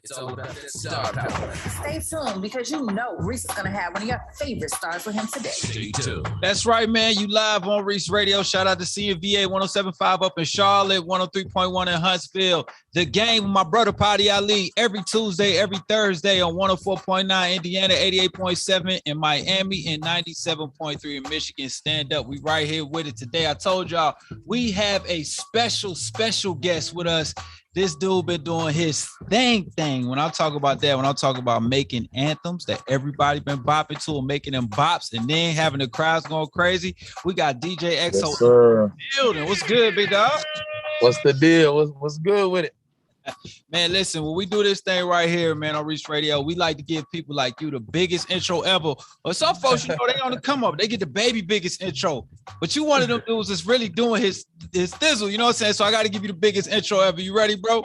It's all about that star power. Stay tuned because you know Reece is going to have one of your favorite stars with him today. Stay tuned. That's right, man. You live on Reec Radio. Shout out to CNVA 107.5 up in Charlotte, 103.1 in Huntsville. The Game with my brother Paddy Ali every Tuesday, every Thursday on 104.9 Indiana, 88.7 in Miami, and 97.3 in Michigan. Stand up. We right here with it today. I told y'all we have a special guest with us. This dude been doing his thing. When I talk about that, when I talk about making anthems that everybody been bopping to and making them bops and then having the crowds going crazy, we got DJ Exo yes, sir. in the building. What's good, big dog? What's the deal? What's good with it? Man, listen, when we do this thing right here, man, on Reec Radio, we like to give people like you the biggest intro ever. But some folks, you know, they on the come up. They get the baby biggest intro. But you one of them dudes that's really doing his thizzle, you know what I'm saying? So I got to give you the biggest intro ever. You ready, bro?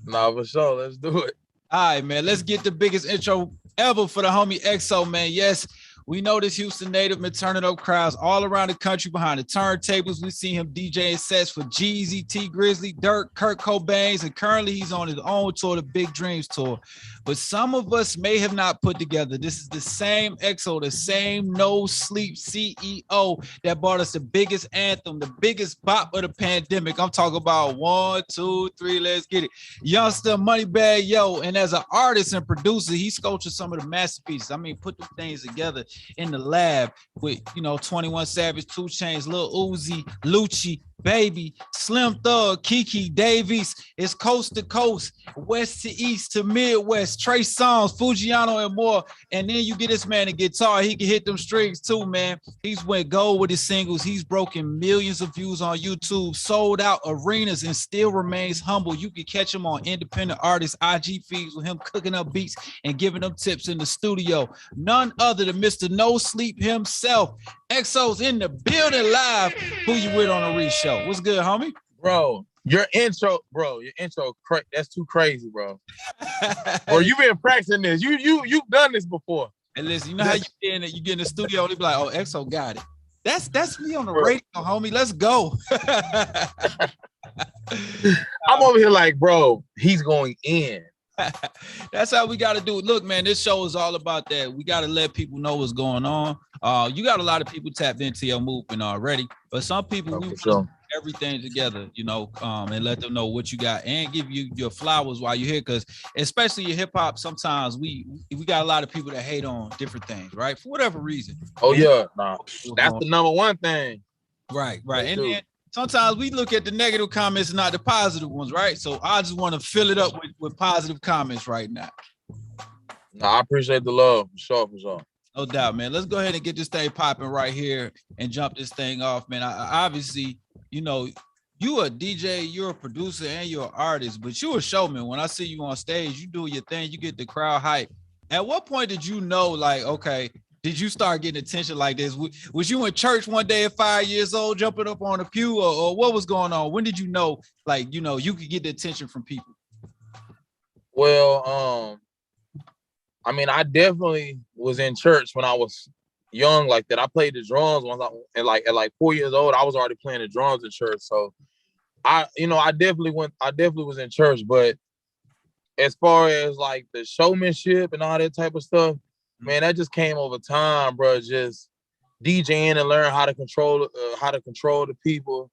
Nah, for sure. Let's do it. All right, man. Let's get the biggest intro ever for the homie Exo, man. Yes, we know this Houston native been turning up crowds all around the country behind the turntables. We see him DJing sets for Jeezy, T Grizzly, Dirk, Kurt Cobain's, and currently he's on his own tour, the Big Dreams tour. But some of us may have not put together. This is the same Exo, the same no sleep CEO that brought us the biggest anthem, the biggest bop of the pandemic. I'm talking about 1, 2, 3, let's get it. Youngster, Moneybag Yo, and as an artist and producer, he sculptured some of the masterpieces. I mean, put the things together in the lab with, you know, 21 Savage, 2 Chainz, Lil Uzi, Lucci, Baby, Slim Thug, Kiki, Davies. It's coast to coast, west to east to Midwest, Trey Songz, Fujiano, and more. And then you get this man a guitar. He can hit them strings too, man. He's went gold with his singles. He's broken millions of views on YouTube, sold out arenas, and still remains humble. You can catch him on independent artists IG feeds with him cooking up beats and giving them tips in the studio. None other than Mr. No Sleep himself. Exo's in the building live. Who you with on the Reec Show? What's good, homie? Bro, your intro, that's too crazy, bro. Bro, you been practicing this. You've done this before. And listen, you know how you get in the studio and they be like, oh, Exo got it. That's me on the radio, homie. Let's go. I'm over here like, bro, he's going in. That's how we got to do it. Look, man, this show is all about that. We got to let people know what's going on. You got a lot of people tapped into your movement already, but some people we put everything together, you know, and let them know what you got and give you your flowers while you're here. Because especially your hip hop, sometimes we got a lot of people that hate on different things, right? For whatever reason. Oh yeah, no, that's the number one thing. Right. And then sometimes we look at the negative comments and not the positive ones, right? So I just want to fill it up with positive comments right now. No, I appreciate the love, for sure. No doubt, man. Let's go ahead and get this thing popping right here and jump this thing off, man. I obviously, you know, you a DJ, you're a producer, and you're an artist, but you're a showman. When I see you on stage, you do your thing, you get the crowd hype. At what point did you know, like, okay, did you start getting attention like this? Was you in church one day at 5 years old, jumping up on a pew, or what was going on? When did you know, like, you know, you could get the attention from people? Well, I mean, I definitely was in church when I was young like that. I played the drums when at like 4 years old. I was already playing the drums in church. So I definitely was in church. But as far as like the showmanship and all that type of stuff, man, that just came over time, bro. Just DJing and learn how to control the people,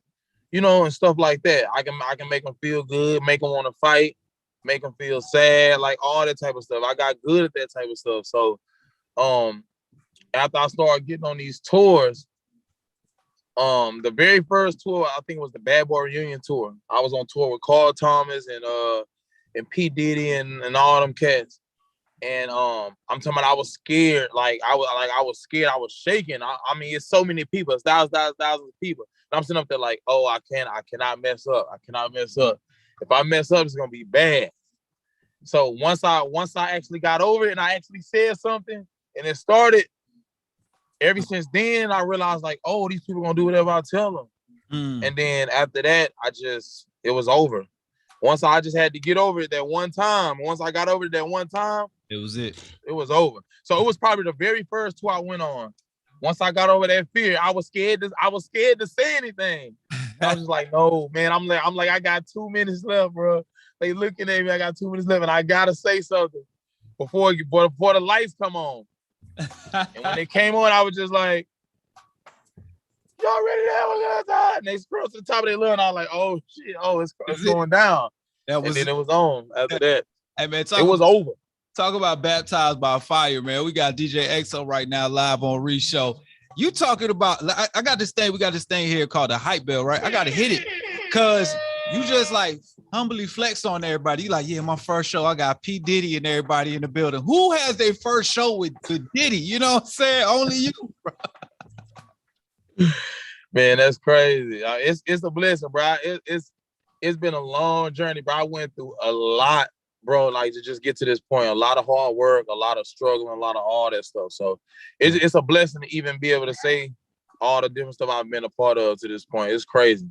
you know, and stuff like that. I can make them feel good, make them want to fight, make them feel sad, like all that type of stuff. I got good at that type of stuff. So, after I started getting on these tours, the very first tour I think was the Bad Boy Reunion tour. I was on tour with Carl Thomas and P Diddy and all them cats. And I'm talking about I was scared, I was scared, I was shaking. I mean, it's so many people, it's thousands of people. And I'm sitting up there like, oh, I cannot mess up. I cannot mess up. If I mess up, it's gonna be bad. So once I actually got over it and I actually said something and it started, ever since then I realized like, oh, these people gonna do whatever I tell them. And then after that, it was over. Once I just had to get over it that one time. Once I got over it that one time, it was it. It was over. So it was probably the very first tour I went on. Once I got over that fear, I was scared to say anything. I was just like, no, man. I'm like, I got 2 minutes left, bro. They looking at me. I got 2 minutes left, and I gotta say something before the lights come on. And when they came on, I was just like, "Y'all ready to have a good time?" And they scrolled to the top of their lung. I was like, "Oh shit! Oh, it's going down." And then it was on after that. Hey man, it was over. Talk about baptized by fire, man. We got DJ Exo right now live on Reec Show. You talking about? I got this thing. We got this thing here called the hype bell, right? I gotta hit it because you just like humbly flexed on everybody. You like, yeah, my first show, I got P. Diddy and everybody in the building. Who has their first show with Diddy? You know what I'm saying? Only you, bro. Man, that's crazy. It's a blessing, bro. It's been a long journey, bro. I went through a lot, bro, like to just get to this point. A lot of hard work, a lot of struggle, a lot of all that stuff. So it's a blessing to even be able to say all the different stuff I've been a part of to this point. It's crazy.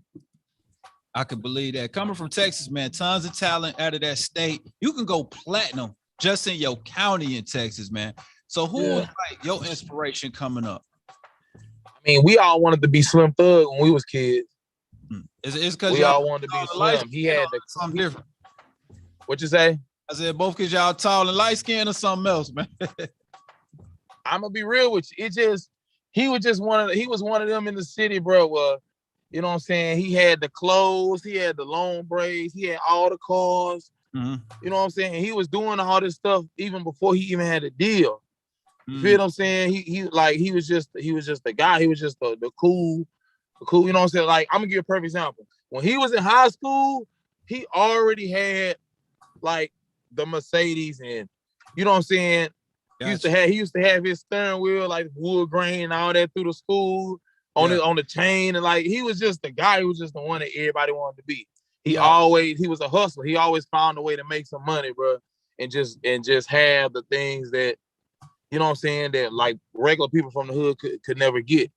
I can believe that. Coming from Texas, man, tons of talent out of that state. You can go platinum just in your county in Texas, man. So who was like your inspiration coming up? I mean, we all wanted to be Slim Thug when we was kids. It's because we all wanted to be Slim. He had something different. What you say? I said both because y'all tall and light skinned or something else, man. I'm gonna be real with you. He was one of them in the city, bro. You know what I'm saying? He had the clothes, he had the long braids, he had all the cars. Mm-hmm. You know what I'm saying? He was doing all this stuff even before he even had a deal. You feel what I'm saying? He was just the guy. He was just the cool, you know what I'm saying? Like, I'm gonna give you a perfect example. When he was in high school, he already had like the Mercedes, and you know what I'm saying? Gotcha. He used to have his steering wheel like wood grain and all that through the school on the chain, and like he was just the guy who was just the one that everybody wanted to be. He was a hustler. He always found a way to make some money, bro, and just have the things that, you know what I'm saying, that like regular people from the hood could never get.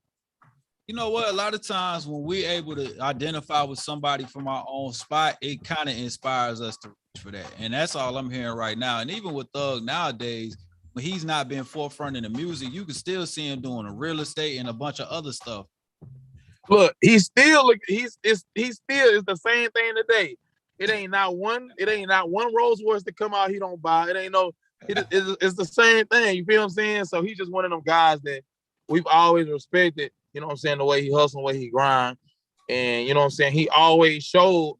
You know what? A lot of times when we're able to identify with somebody from our own spot, it kind of inspires us to reach for that. And that's all I'm hearing right now. And even with Thug nowadays, when he's not been forefront in the music, you can still see him doing a real estate and a bunch of other stuff. Look, he's still is the same thing today. It ain't not one Rolls Royce that come out he don't buy. It's the same thing. You feel what I'm saying? So he's just one of them guys that we've always respected. You know what I'm saying? The way he hustle, the way he grind, and you know what I'm saying. He always showed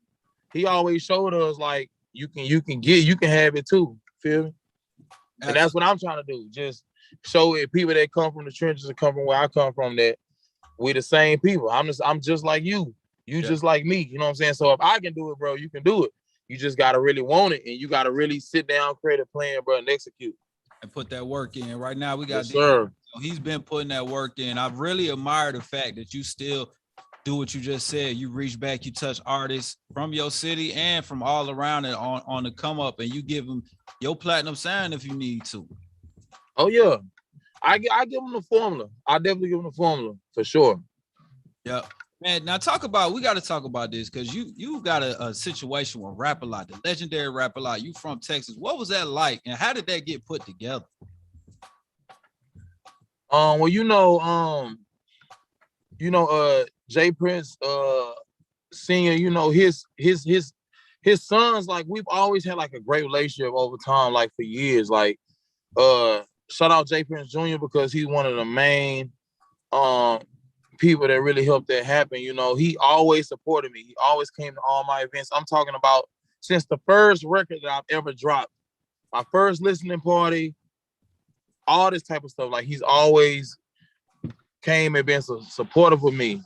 us like you can have it too. Feel me? And that's what I'm trying to do. Just show it people that come from the trenches and come from where I come from that we the same people. I'm just like you. You just like me. You know what I'm saying? So if I can do it, bro, you can do it. You just gotta really want it, and you gotta really sit down, create a plan, bro, and execute. And put that work in. Right now, we got he's been putting that work in. I really admire the fact that you still do what you just said. You reach back, you touch artists from your city and from all around it on the come up, and you give them your platinum sound if you need to. Oh yeah, I give them the formula. I definitely give them the formula for sure. Yeah. Man, now we got to talk about this because you got a situation with Rap-A-Lot, the legendary Rap-A-Lot. You from Texas. What was that like, and how did that get put together? Well, Jay Prince Senior, you know, his sons, like we've always had like a great relationship over time, like for years. Like shout out Jay Prince Jr. because he's one of the main people that really helped that happen. You know, he always supported me. He always came to all my events. I'm talking about since the first record that I've ever dropped, my first listening party, all this type of stuff. Like he's always came and been supportive with me,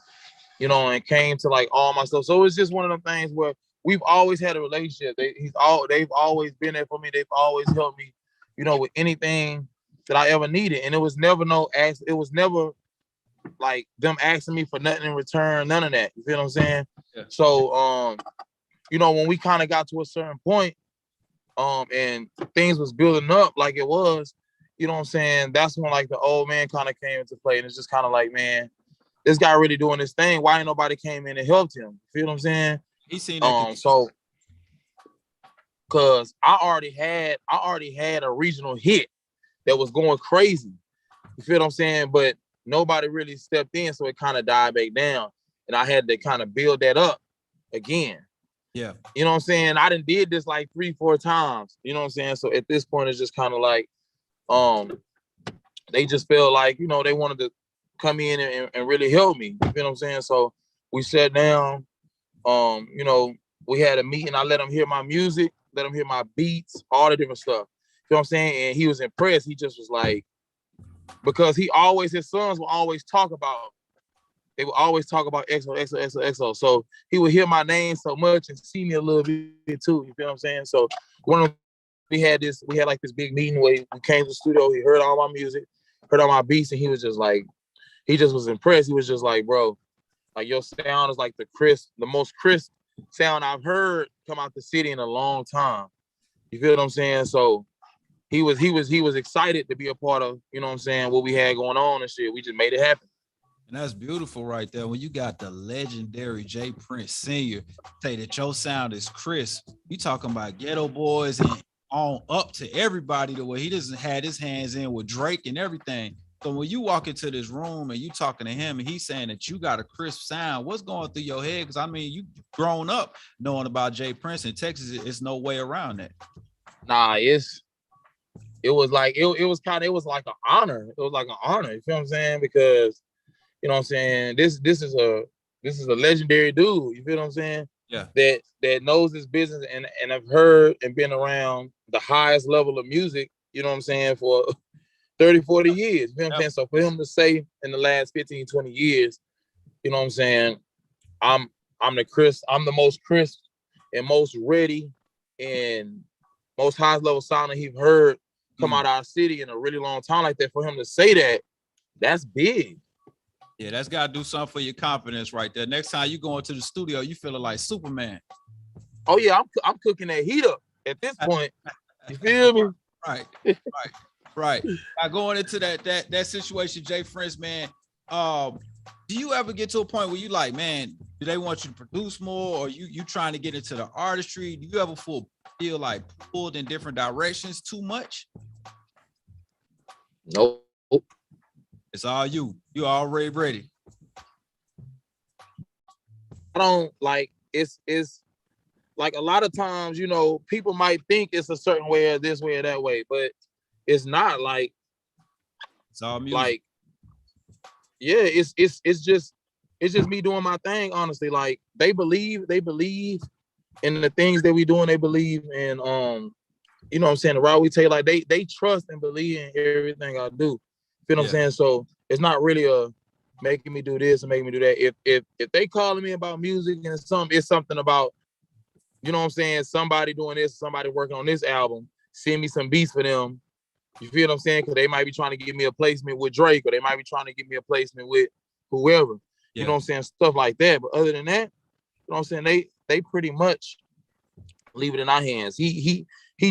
you know, and came to like all my stuff. So it's just one of them things where we've always had a relationship. They've always been there for me. They've always helped me, you know, with anything that I ever needed. And it was never like them asking me for nothing in return, none of that. You feel what I'm saying? Yeah. So, you know, when we kind of got to a certain point, and things was building up like it was, you know what I'm saying? That's when like the old man kind of came into play, and it's just kind of like, man, this guy really doing this thing. Why ain't nobody came in and helped him? You feel what I'm saying? He seen that. So, cause I already had a regional hit that was going crazy. You feel what I'm saying? But nobody really stepped in, so it kind of died back down, and I had to kind of build that up again. Yeah. You know what I'm saying? I done did this like 3-4 times. You know what I'm saying? So at this point, it's just kind of like, they just feel like, you know, they wanted to come in and really help me. You know what I'm saying? So we sat down, you know, we had a meeting. I let him hear my music, let him hear my beats, all the different stuff. You know what I'm saying? And he was impressed. He just was like, because his sons will always talk about, they would always talk about Exo, Exo, Exo, Exo. So he would hear my name so much and see me a little bit too. You feel what I'm saying? So we had like this big meeting where we came to the studio. He heard all my music, heard all my beats, and he was just like, he just was impressed. He was just like, bro, like your sound is like the most crisp sound I've heard come out the city in a long time. You feel what I'm saying? So he was excited to be a part of, you know what I'm saying, what we had going on and shit. We just made it happen. And that's beautiful right there. When you got the legendary J Prince Sr. say that your sound is crisp, you talking about Ghetto Boys and on up to everybody the way he doesn't had his hands in with Drake and everything. So when you walk into this room and you talking to him and he's saying that you got a crisp sound, what's going through your head? Because I mean, you grown up knowing about J Prince in Texas. It's no way around that. Nah, it was like an honor. It was like an honor. You feel what I'm saying? Because you know what I'm saying, this is a legendary dude. You feel what I'm saying? Yeah. That knows his business and I've heard and been around the highest level of music, you know what I'm saying, for 30, 40 years. You know what I'm saying? So for him to say in the last 15, 20 years, you know what I'm saying, I'm the most crisp and most ready and most highest level sound that he's heard come out of our city in a really long time like that. For him to say that, that's big. Yeah, that's got to do something for your confidence right there. Next time you go into the studio, you feeling like Superman. Oh yeah, I'm cooking that heat up at this point. You feel me? Right. Now going into that situation, J Prince, man, do you ever get to a point where you like, man, do they want you to produce more, or you trying to get into the artistry? Do you ever feel like pulled in different directions too much? Nope. It's all you. You already ready. I don't like it's like a lot of times, you know, people might think it's a certain way or this way or that way, but it's not. Like it's all music. Like, yeah, it's just me doing my thing, honestly. Like they believe in the things that we doing, they believe in you know what I'm saying, the route we take, like they trust and believe in everything I do. You know what I'm saying? So it's not really making me do this and making me do that. If they calling me about music and it's something about, you know what I'm saying, somebody doing this, somebody working on this album, send me some beats for them. You feel what I'm saying? Because they might be trying to give me a placement with Drake, or they might be trying to give me a placement with whoever. You know what I'm saying? Stuff like that. But other than that, you know what I'm saying, they pretty much leave it in our hands. He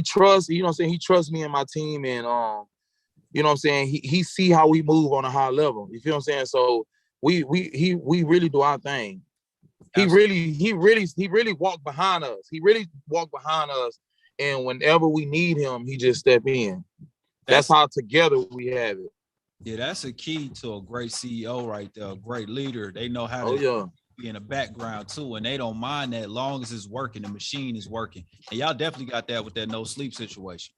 trusts, you know what I'm saying, he trusts me and my team, and you know what I'm saying, he see how we move on a high level. You feel what I'm saying? So we really do our thing. Absolutely. He really walked behind us. He really walked behind us, and whenever we need him, he just step in. That's how together we have it. Yeah, that's a key to a great CEO right there, a great leader. They know how to be in the background too, and they don't mind that long as it's working, the machine is working. And y'all definitely got that with that no sleep situation.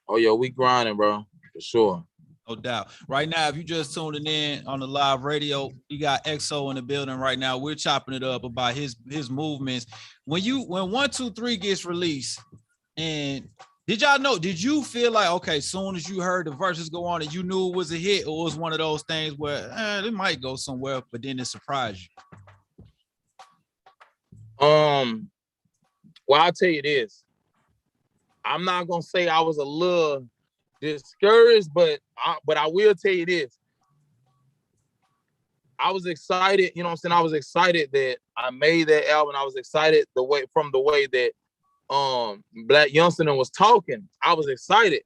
Oh yeah, we grinding, bro, for sure. No doubt. Right now, if you just tuning in on the live radio, you got Exo in the building right now. We're chopping it up about his movements. When 1, 2, 3 gets released, and did you feel like, okay, as soon as you heard the verses go on and you knew it was a hit, or it was one of those things where it might go somewhere, but then it surprised you? Well, I'll tell you this. I'm not gonna say I was a little discouraged, but I will tell you this. I was excited, you know what I'm saying? I was excited that I made that album. I was excited the way that Black Youngster was talking. I was excited.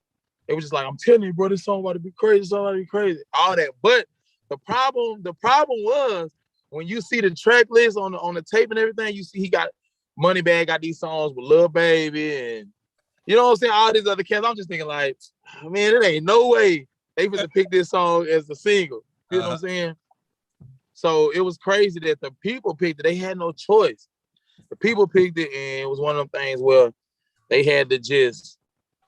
It was just like, I'm telling you, bro, this song about to be crazy, this song about to be crazy, all that. But the problem was when you see the track list on the tape and everything, you see he got Moneybagg got these songs with Lil Baby and you know what I'm saying, all these other cats. I'm just thinking like, man, it ain't no way they supposed to pick this song as a single. You know what I'm saying? So it was crazy that the people picked it. They had no choice. the people picked it, and it was one of them things where they had to just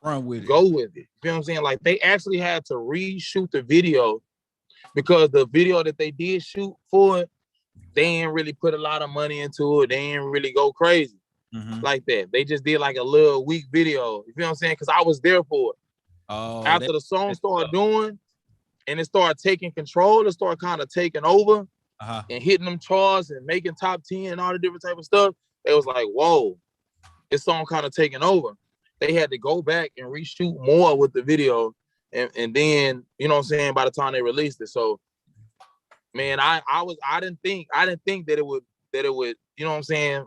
run with it, go with it. You know what I'm saying? Like, they actually had to reshoot the video because the video that they did shoot for it, they ain't really put a lot of money into it. They ain't really go crazy like that. They just did like a little weak video. You feel what I'm saying? Because I was there for it. Oh, after the song started doing, and it started taking control, it started kind of taking over and hitting them charts and making top 10 and all the different type of stuff. It was like, whoa, this song kind of taking over. They had to go back and reshoot more with the video, and then, you know what I'm saying, by the time they released it. So, man, I didn't think that it would, you know what I'm saying,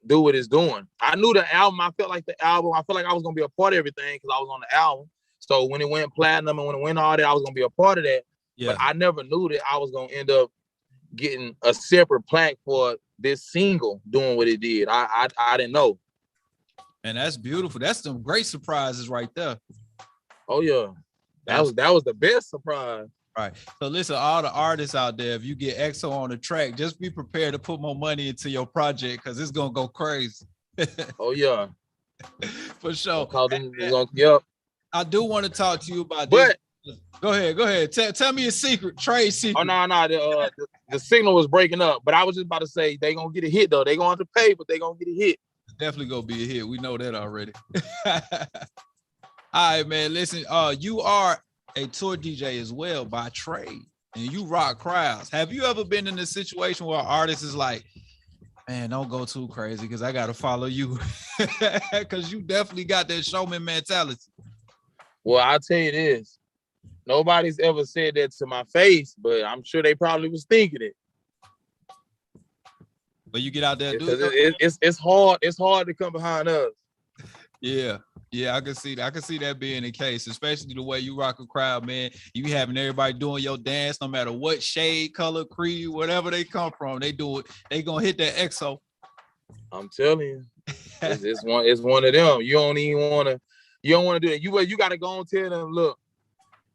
do what it's doing. I knew the album. I felt like I was gonna be a part of everything because I was on the album. So when it went platinum and when it went all that, I was gonna be a part of that. Yeah. But I never knew that I was gonna end up getting a separate plaque for this single doing what it did. I didn't know. And that's beautiful. That's some great surprises right there. Oh yeah, that was the best surprise. Right. So listen, all the artists out there, if you get EXO on the track, just be prepared to put more money into your project because it's gonna go crazy. Oh yeah, for sure. Yep. I do want to talk to you about this. Go ahead. Tell me a secret, trade secret. Oh no, the signal was breaking up, but I was just about to say they gonna get a hit though. They gonna have to pay, but they gonna get a hit. Definitely gonna be a hit. We know that already. All right, man. Listen, you are a tour DJ as well by trade, and you rock crowds. Have you ever been in a situation where an artist is like, man, don't go too crazy because I gotta follow you? Because you definitely got that showman mentality. Well, I'll tell you this. Nobody's ever said that to my face, but I'm sure they probably was thinking it. But you get out there, it's hard to come behind us. Yeah, I can see that. I can see that being the case, especially the way you rock a crowd, man. You having everybody doing your dance, no matter what shade, color, creed, whatever they come from, they do it. They gonna hit that EXO. I'm telling you, it's one of them. You don't want to do that. You got to go and tell them, look,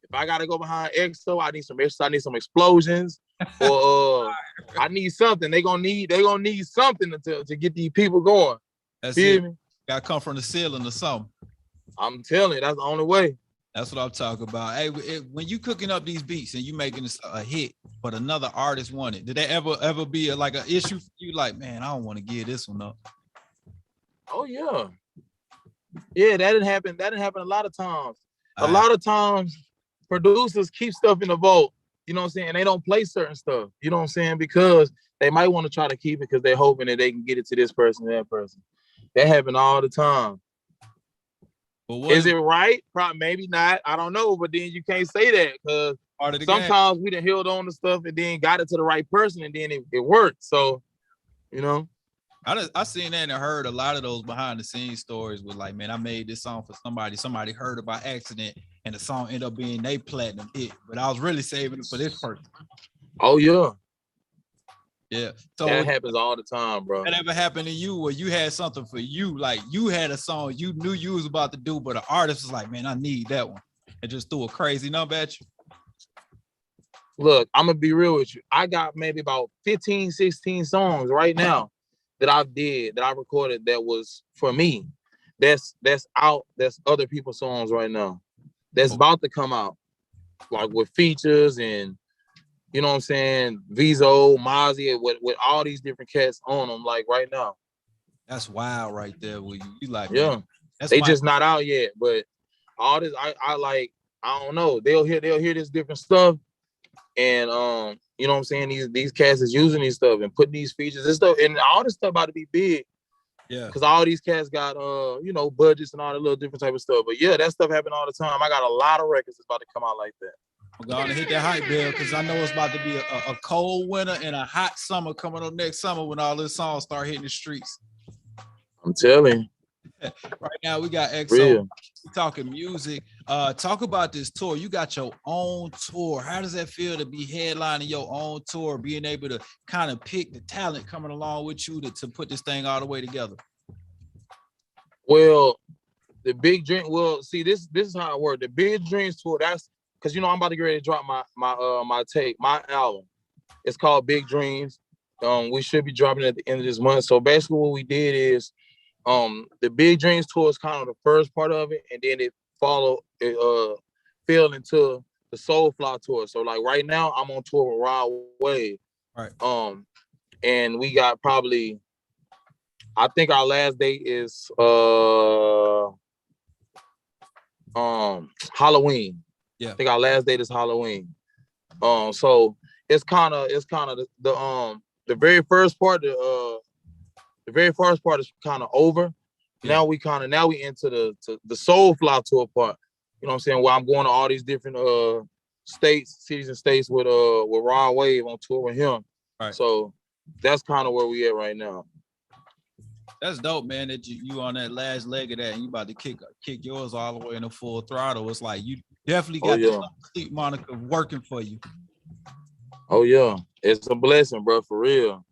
if I got to go behind EXO, I need some explosions, or I need something. They gonna need something to get these people going. That's it. Me? Got to come from the ceiling or something. I'm telling you, that's the only way. That's what I'm talking about. Hey, when you cooking up these beats and you making a hit, but another artist want it, did that ever be like an issue for you? Like, man, I don't want to give this one up. Oh yeah. Yeah, that didn't happen. That didn't happen a lot of times. A lot of times, producers keep stuff in the vault. You know what I'm saying? They don't play certain stuff. You know what I'm saying? Because they might want to try to keep it because they're hoping that they can get it to this person, that person. That happen all the time. Is it right? Probably, maybe not. I don't know. But then you can't say that because sometimes we done held on to stuff and then got it to the right person and then it worked. So, you know. I seen that and heard a lot of those behind the scenes stories with like, man, I made this song for somebody heard it by accident and the song ended up being they platinum hit, but I was really saving it for this person. Oh yeah. Yeah. So that happens all the time, bro. That ever happened to you where you had something for you, like you had a song you knew you was about to do, but an artist was like, man, I need that one, and just threw a crazy number at you? Look, I'm gonna be real with you. I got maybe about 15, 16 songs right now that I recorded that was for me. That's out. That's other people's songs right now. That's about to come out, like with features and, you know what I'm saying, Vizo, Mozzie, with all these different cats on them, like right now. That's wild right there. Will you like, yeah, they just not out yet, but all this, I don't know. They'll hear this different stuff, and you know what I'm saying, these cats is using these stuff and putting these features and stuff, and all this stuff about to be big. Yeah, because all these cats got you know, budgets and all the little different type of stuff. But yeah, that stuff happen all the time. I got a lot of records that's about to come out like that. I'm going to hit that hype bill because I know it's about to be a cold winter and a hot summer coming up next summer when all this songs start hitting the streets. I'm telling you. Right now we got EXO. We talking music. Talk about this tour. You got your own tour. How does that feel to be headlining your own tour, being able to kind of pick the talent coming along with you to put this thing all the way together? Well, the Big Dream. Well, see, this is how it worked. The Big Dreams tour. That's because, you know, I'm about to get ready to drop my tape, my album. It's called Big Dreams. We should be dropping it at the end of this month. So basically what we did is the Big Dreams tour is kind of the first part of it, and then it fell into the Soulfly tour. So like right now I'm on tour with Rod Wave. Right. And we got probably, I think our last date is Halloween. Yeah. I think our last date is Halloween. So it's kind of the very first part is kind of over. Yeah. Now we into the Soulfly tour part. You know what I'm saying? Where I'm going to all these different cities and states with Rod Wave on tour with him. Right. So that's kind of where we at right now. That's dope, man. That you on that last leg of that, and you about to kick yours all the way in a full throttle. It's like you definitely got the sleep moniker working for you. Oh yeah, it's a blessing, bro, for real.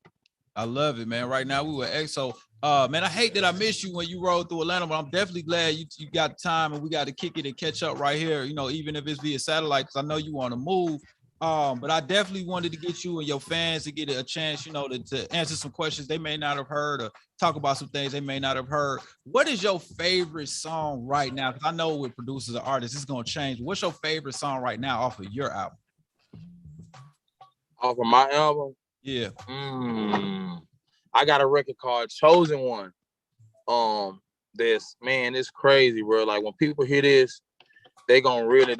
I love it, man. Right now we were Exo. Man, I hate that I missed you when you rode through Atlanta, but I'm definitely glad you got time and we got to kick it and catch up right here. You know, even if it's via satellite, because I know you want to move. But I definitely wanted to get you and your fans to get a chance, you know, to answer some questions they may not have heard or talk about some things they may not have heard. What is your favorite song right now? Because I know with producers and artists, it's going to change. What's your favorite song right now off of your album? Off of my album? Yeah. I got a record called Chosen One. It's crazy, bro. Like when people hear this, they gonna really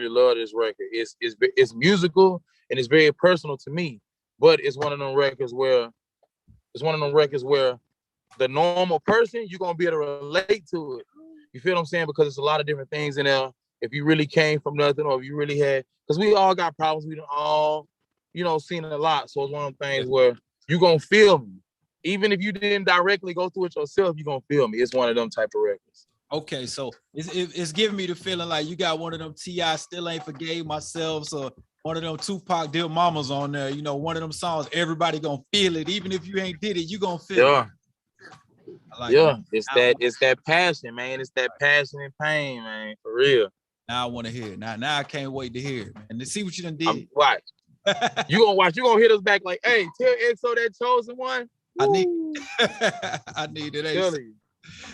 love this record. It's musical and it's very personal to me. But it's one of them records where the normal person, you're gonna be able to relate to it. You feel what I'm saying? Because there's a lot of different things in there. If you really came from nothing, or if you really had, because we all got problems, we all, seen it a lot. So it's one of them things where you're gonna feel me. Even if you didn't directly go through it yourself, you're gonna feel me. It's one of them type of records. Okay, so it's giving me the feeling like you got one of them T.I. Still Ain't Forgave Myself, so one of them Tupac Dear Mamas on there, one of them songs, everybody gonna feel it. Even if you ain't did it, you gonna feel it. Like it's that passion, man. It's that passion and pain, man, for real. Now I want to hear it. Now I can't wait to hear it, man. And to see what you done did. Watch. You gonna watch, you gonna hit us back like, hey, tell Exo that Chosen One. I need it. Exo.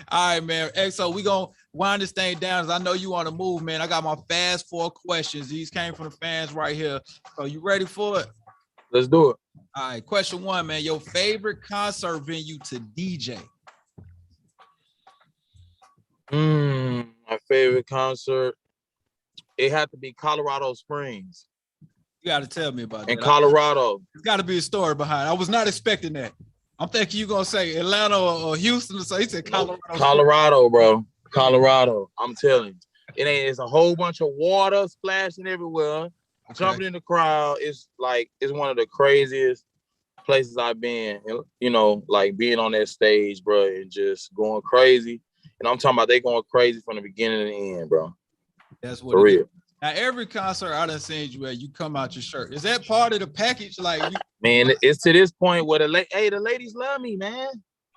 All right, man. Exo, we gonna wind this thing down. I know you on the move, man. I got my fast 4 questions. These came from the fans right here. So you ready for it? Let's do it. All right. Question 1, man. Your favorite concert venue to DJ? My favorite concert. It had to be Colorado Springs. You got to tell me about that. In Colorado. There's got to be a story behind it. I was not expecting that. I'm thinking you gonna say Atlanta or Houston. So he said Colorado. Colorado, bro. Colorado. I'm telling you. It's a whole bunch of water splashing everywhere. Okay. Jumping in the crowd. It's one of the craziest places I've been. Like being on that stage, bro, and just going crazy. And I'm talking about they going crazy from the beginning to the end, bro. That's what for real. Is. Now, every concert I done seen you at, you come out your shirt. Is that part of the package? Man, it's to this point where the ladies love me, man.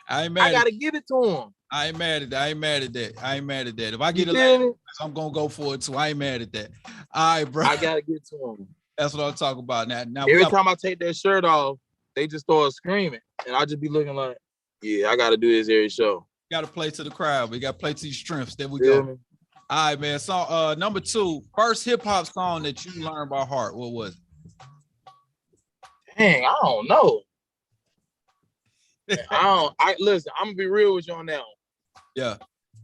I gotta give it to them. I ain't mad at that. If I get a lady, I'm gonna go for it too. I ain't mad at that. All right, bro. I gotta get to them. That's what I'm talking about. Now every time I take that shirt off, they just start screaming, and I just be looking like, yeah, I gotta do this every show. You gotta play to the crowd. We gotta play to your strengths. There we go. Me? All right, man. So number 2, first hip-hop song that you learned by heart, what was it? Dang, I don't know. Listen, I'm gonna be real with you on that one. Yeah.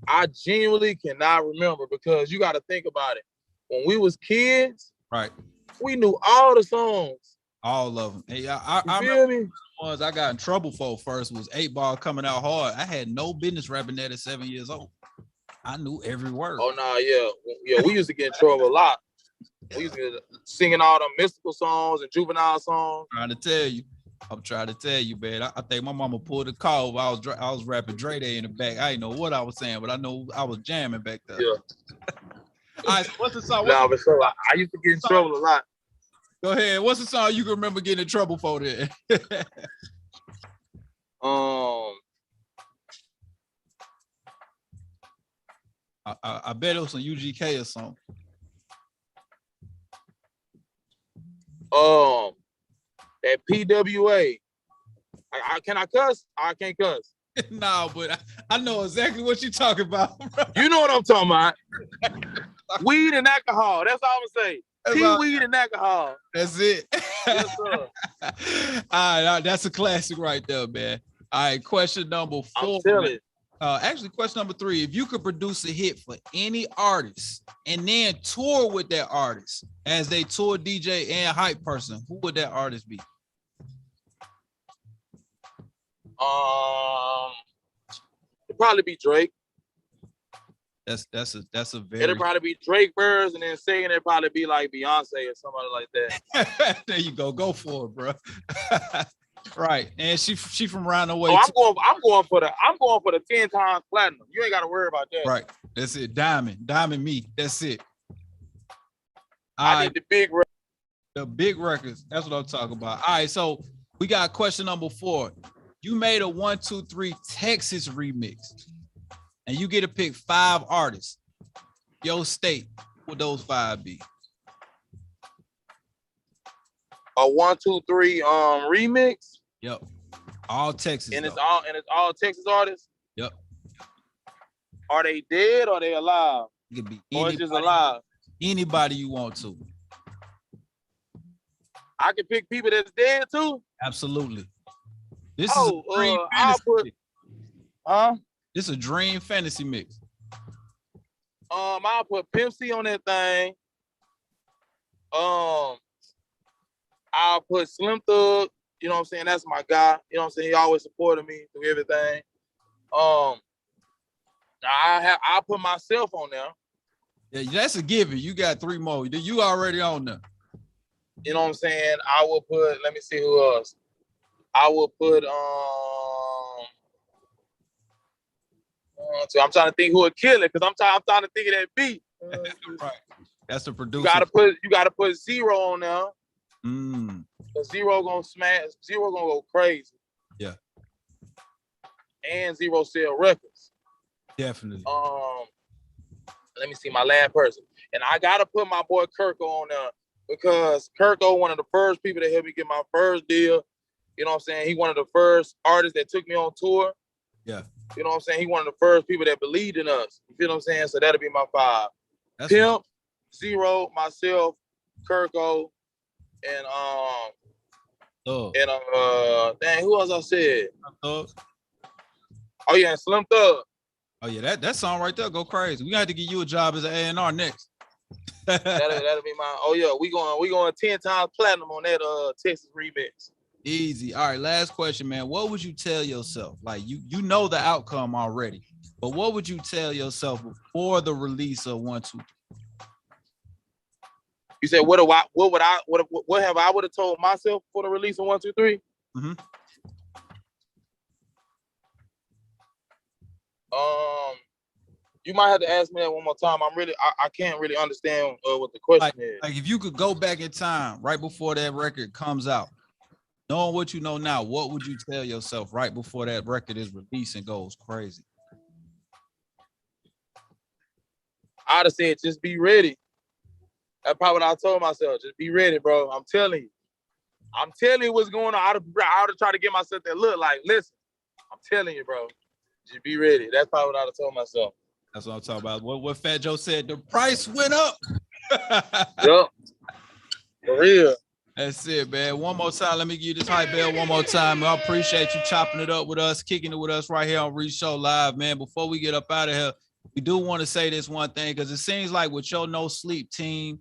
I genuinely cannot remember because you gotta think about it. When we was kids, right, we knew all the songs. All of them. Hey, I remember the ones I got in trouble for first was 8 Ball Coming Out Hard. I had no business rapping that at 7 years old. I knew every word. Oh no, yeah. We used to get in trouble a lot. We used to get singing all them mystical songs and juvenile songs. I'm trying to tell you, man. I think my mama pulled a call. I was rapping Dre Day in the back. I didn't know what I was saying, but I know I was jamming back there. Yeah. All right. So what's the song? I used to get in trouble a lot. Go ahead. What's the song you can remember getting in trouble for there? I bet it was some UGK or something. That PWA. Can I cuss? I can't cuss. No, but I know exactly what you're talking about. Bro. You know what I'm talking about. Weed and alcohol. That's all I'm gonna say. Weed and alcohol. That's it. Yes, sir. All right, that's a classic right there, man. All right, question number 4. Actually, question number 3. If you could produce a hit for any artist and then tour with that artist as they tour DJ and hype person, who would that artist be? It'd probably be Drake. That's a very. It'll probably be Drake verse, and then singing it'd probably be like Beyonce or somebody like that. There you go. Go for it, bro. Right, and she from around the way. Oh, I'm going for the 10 times platinum. You ain't got to worry about that. Right, that's it. Diamond me. That's it. I need the big records. That's what I'm talking about. All right, so we got question number 4. You made a 1, 2, 3 Texas remix, and you get to pick 5 artists. Your state, who would those 5 be? A 1, 2, 3 remix. Yep. All Texas. And it's all Texas artists. Yep. Are they dead or they alive? It could be or it's just alive. Anybody you want to. I can pick people that's dead too. Absolutely. This is a dream fantasy mix. This is a dream fantasy mix. I'll put Pimp C on that thing. I'll put Slim Thug. You know what I'm saying? That's my guy. You know what I'm saying? He always supported me through everything. I'll put myself on there. Yeah, that's a given. You got 3 more. You already on there. You know what I'm saying? I will put, let me see who else. I will put so I'm trying to think who would kill it because I'm trying to think of that beat. Right. That's the producer. You gotta put Zero on there. Zero gonna smash. Zero gonna go crazy. Yeah. And Zero sell records. Definitely. Let me see my last person, and I gotta put my boy Kirko on there because Kirko one of the first people that helped me get my first deal. You know what I'm saying? He one of the first artists that took me on tour. Yeah. You know what I'm saying? He one of the first people that believed in us. You feel what I'm saying? So that'll be my 5. That's Pimp, Zero, myself, Kirko, and dang, who else I said? Oh yeah, and Slim Thug. Oh yeah, that song right there go crazy. We got to get you a job as an A&R next. that'll be my. Oh yeah, we going 10 times platinum on that Texas remix. Easy. All right, last question, man. What would you tell yourself? Like you know the outcome already, but what would you tell yourself before the release of 1, 2, 3? You said what have I would have told myself for the release of 1, 2, 3? Mm-hmm. You might have to ask me that one more time. I can't really understand what the question is. Like if you could go back in time right before that record comes out, knowing what you know now, what would you tell yourself right before that record is released and goes crazy? I'd have said, just be ready. That's probably what I told myself. Just be ready, bro. I'm telling you what's going on. I'd have tried to get myself that look like, listen, I'm telling you, bro. Just be ready. That's probably what I'd have told myself. That's what I'm talking about. What Fat Joe said, the price went up. Yup. For real. That's it, man. One more time. Let me give you this hype bell one more time. I appreciate you chopping it up with us, kicking it with us right here on Reec Show Live, man. Before we get up out of here, we do want to say this one thing because it seems like with your No Sleep team,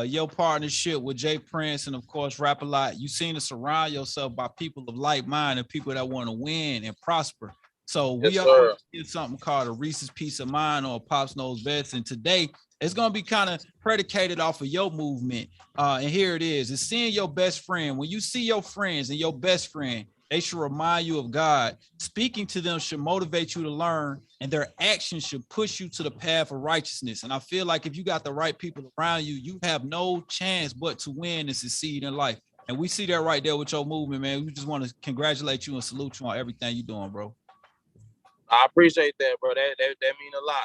your partnership with Jay Prince and of course Rap A Lot, you seem to surround yourself by people of like mind and people that want to win and prosper. So we are doing something called a Reese's Peace of Mind or Pops Knows Best, and today it's gonna be kind of predicated off of your movement. And here it is: it's seeing your best friend. When you see your friends and your best friend, they should remind you of God. Speaking to them should motivate you to learn, and their actions should push you to the path of righteousness. And I feel like if you got the right people around you, you have no chance but to win and succeed in life. And we see that right there with your movement, man. We just want to congratulate you and salute you on everything you're doing, bro. I appreciate that, bro. That mean a lot.